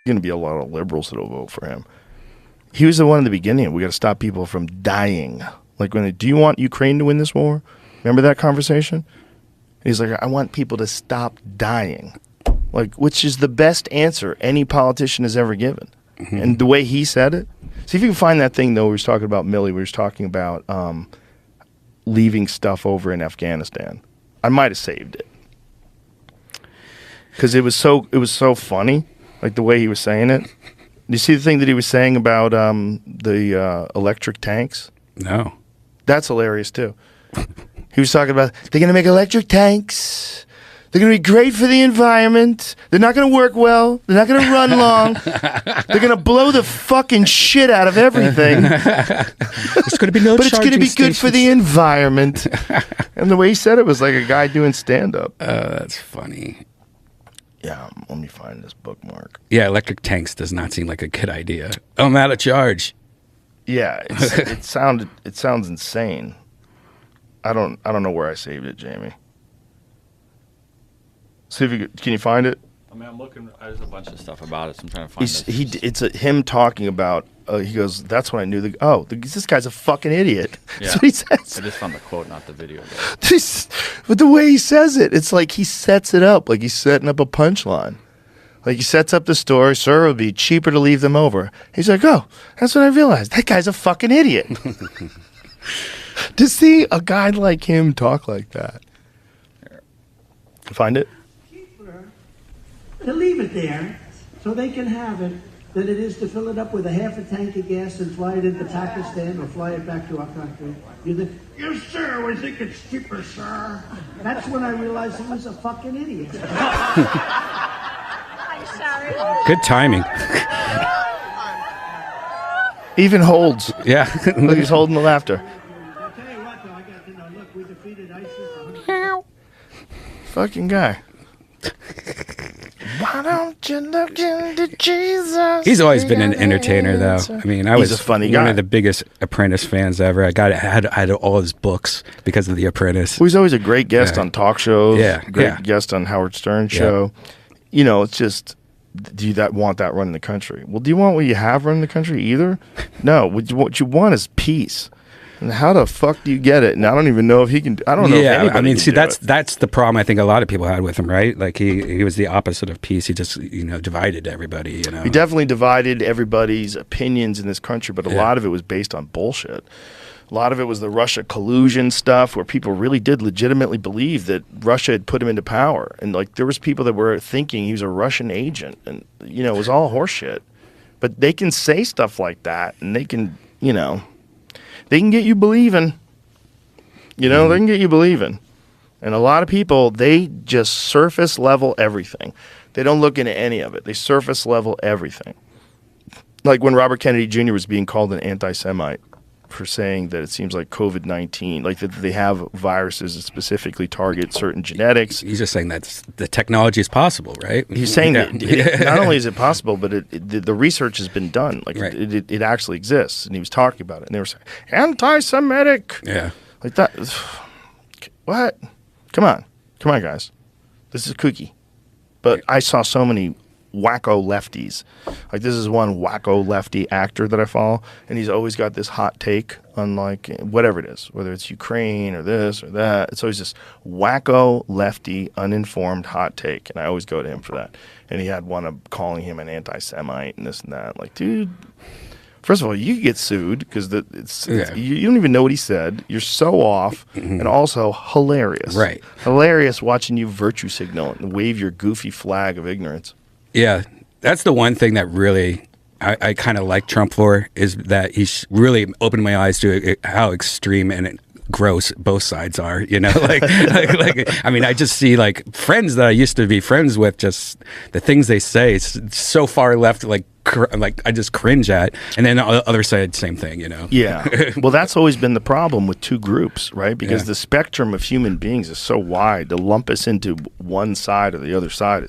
going to be a lot of liberals that'll vote for him. He was the one in the beginning. We got to stop people from dying. Like, do you want Ukraine to win this war? Remember that conversation? He's like, I want people to stop dying. Like, which is the best answer any politician has ever given. Mm-hmm. And the way he said it. See if you can find that thing, though. We were talking about Millie. We were talking about leaving stuff over in Afghanistan. I might have saved it. Because it was so funny, like the way he was saying it. You see the thing that he was saying about the electric tanks? No. That's hilarious, too. He was talking about, they're going to make electric tanks. They're going to be great for the environment. They're not going to work well. They're not going to run long. They're going to blow the fucking shit out of everything. There's going to be no But it's going to be stations. good for the environment. And the way he said it was like a guy doing stand-up. That's funny. Yeah, let me find this bookmark. Yeah, electric tanks does not seem like a good idea. I'm out of charge. Yeah, it sounds insane. I don't know where I saved it, Jamie. See if can you find it? I mean, I'm looking. There's a bunch of stuff about it, so I'm trying to find this. It's him talking about. He goes, "That's when I knew this guy's a fucking idiot." Yeah. That's what he says. I just found the quote, not the video. But the way he says it, it's like he sets it up, like he's setting up a punchline. Like he sets up the story. Sir, it would be cheaper to leave them over. He's like, "Oh, that's when I realized that guy's a fucking idiot." To see a guy like him talk like that. Find it. To leave it there so they can have it than it is to fill it up with a half a tank of gas and fly it into Pakistan or fly it back to our country. You think, yes, sir, we think it's cheaper, sir. That's when I realized he was a fucking idiot. I'm sorry. Good timing. Even holds. Yeah. Look, he's holding the laughter. I'll tell you what, though, I got to know, look, we defeated ISIS. Fucking guy. Why don't you look into Jesus? He's always been an entertainer, though. I mean, I was a funny one guy. of the biggest Apprentice fans ever. I had all his books because of The Apprentice. Well, he's always a great guest on talk shows. Yeah, Great guest on Howard Stern's show. You know, it's just, do you want that running the country? Well, do you want what you have running the country either? No. What you want is peace. And how the fuck do you get it? And I don't even know if he can. I don't know. If anybody I mean, can see, do it. that's the problem I think a lot of people had with him, right? Like he was the opposite of peace. He just divided everybody. He definitely divided everybody's opinions in this country, but a lot of it was based on bullshit. A lot of it was the Russia collusion stuff, where people really did legitimately believe that Russia had put him into power, and like there was people that were thinking he was a Russian agent, and it was all horseshit. But they can say stuff like that, and they can, they can get you believing. They can get you believing. And a lot of people, they just surface level everything. They don't look into any of it. They surface level everything. Like when Robert Kennedy Jr. was being called an anti-Semite for saying that it seems like COVID-19, like that they have viruses that specifically target certain genetics. He's just saying that the technology is possible, right? He's saying that not only is it possible, but the research has been done. Like it actually exists, and he was talking about it, and they were saying anti-Semitic. Yeah, like that. What? Come on, guys. This is kooky. But I saw so many wacko lefties. Like this is one wacko lefty actor that I follow, and he's always got this hot take on like whatever it is, whether it's Ukraine or this or that. It's always this wacko lefty uninformed hot take, and I always go to him for that. And he had one of calling him an anti-Semite and this and that. Like, dude, first of all, you get sued because you don't even know what he said. You're so off, and also hilarious. Right, hilarious watching you virtue signal and wave your goofy flag of ignorance. Yeah, that's the one thing that really I kind of like Trump for, is that he's really opened my eyes to how extreme and gross both sides are. Like I mean, I just see like friends that I used to be friends with, just the things they say, it's so far left, like I just cringe at. And then on the other side, same thing, Yeah. Well, that's always been the problem with two groups, right? Because the spectrum of human beings is so wide. To lump us into one side or the other side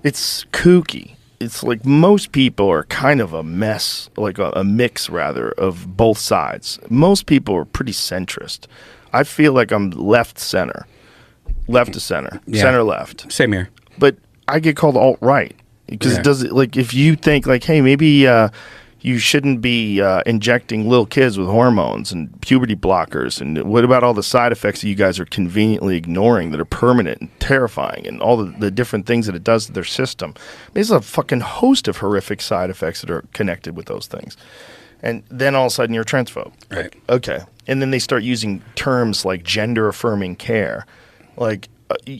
it's kooky. It's like most people are kind of a mess, like a mix, rather, of both sides. Most people are pretty centrist. I feel like I'm left to center, center left. Same here. But I get called alt-right. because it does, like, if you think like, hey, maybe you shouldn't be injecting little kids with hormones and puberty blockers, and what about all the side effects that you guys are conveniently ignoring that are permanent and terrifying, and all the different things that it does to their system? There's a fucking host of horrific side effects that are connected with those things. And then all of a sudden you're a transphobe. Right. Okay. And then they start using terms like gender-affirming care. Like,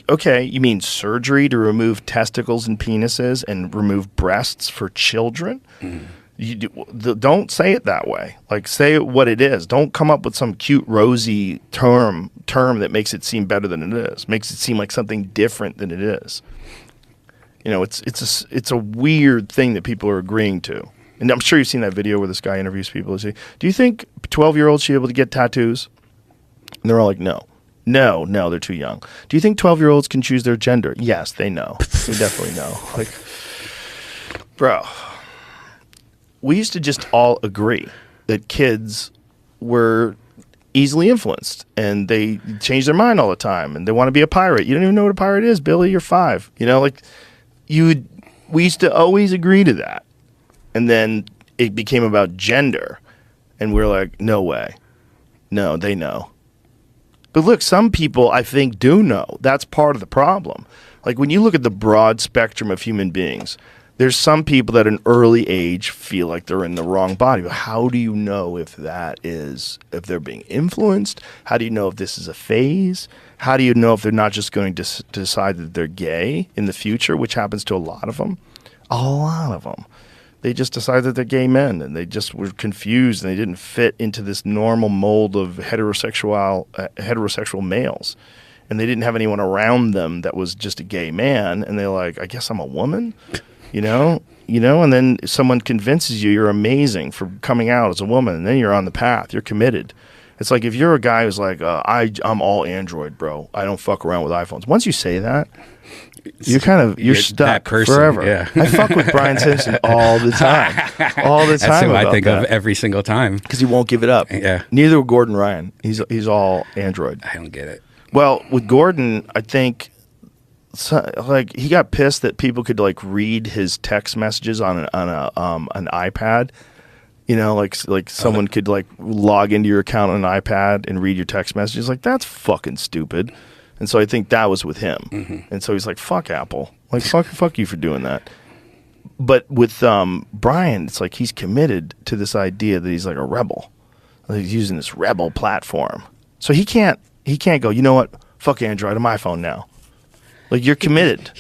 okay, you mean surgery to remove testicles and penises and remove breasts for children? Don't say it that way. Like, say it what it is. Don't come up with some cute, rosy term that makes it seem better than it is. Makes it seem like something different than it is. You know, it's a weird thing that people are agreeing to. And I'm sure you've seen that video where this guy interviews people and say, do you think 12-year-olds should be able to get tattoos? And they're all like, no. No, they're too young. Do you think 12-year-olds can choose their gender? Yes, they know. They definitely know. Like, bro, we used to just all agree that kids were easily influenced and they change their mind all the time and they want to be a pirate. You don't even know what a pirate is, Billy. You're 5. You know, like, we used to always agree to that. And then it became about gender. And we're like, no way. No, they know. But look, some people, I think, do know. That's part of the problem. Like, when you look at the broad spectrum of human beings, there's some people that at an early age feel like they're in the wrong body. But how do you know if they're being influenced? How do you know if this is a phase? How do you know if they're not just going to decide that they're gay in the future, which happens to a lot of them? A lot of them. They just decided that they're gay men, and they just were confused, and they didn't fit into this normal mold of heterosexual males. And they didn't have anyone around them that was just a gay man, and they're like, I guess I'm a woman? You know, and then someone convinces you you're amazing for coming out as a woman, and then you're on the path. You're committed. It's like if you're a guy who's like, I'm all Android, bro. I don't fuck around with iPhones. Once you say that, you're stuck forever. Yeah. I fuck with Brian Simpson all the time. All the time. That's who I think that. of every single time. Because he won't give it up. Yeah. Neither will Gordon Ryan. He's all Android. I don't get it. Well, with Gordon, I think like he got pissed that people could like read his text messages on an iPad. You know, like someone could like log into your account on an iPad and read your text messages. Like, that's fucking stupid. And so I think that was with him. Mm-hmm. And so he's like, fuck Apple. Like, fuck you for doing that. But with Brian, it's like he's committed to this idea that he's like a rebel. Like, he's using this rebel platform. So he can't go, you know what? Fuck Android, I'm iPhone now. Like, you're committed.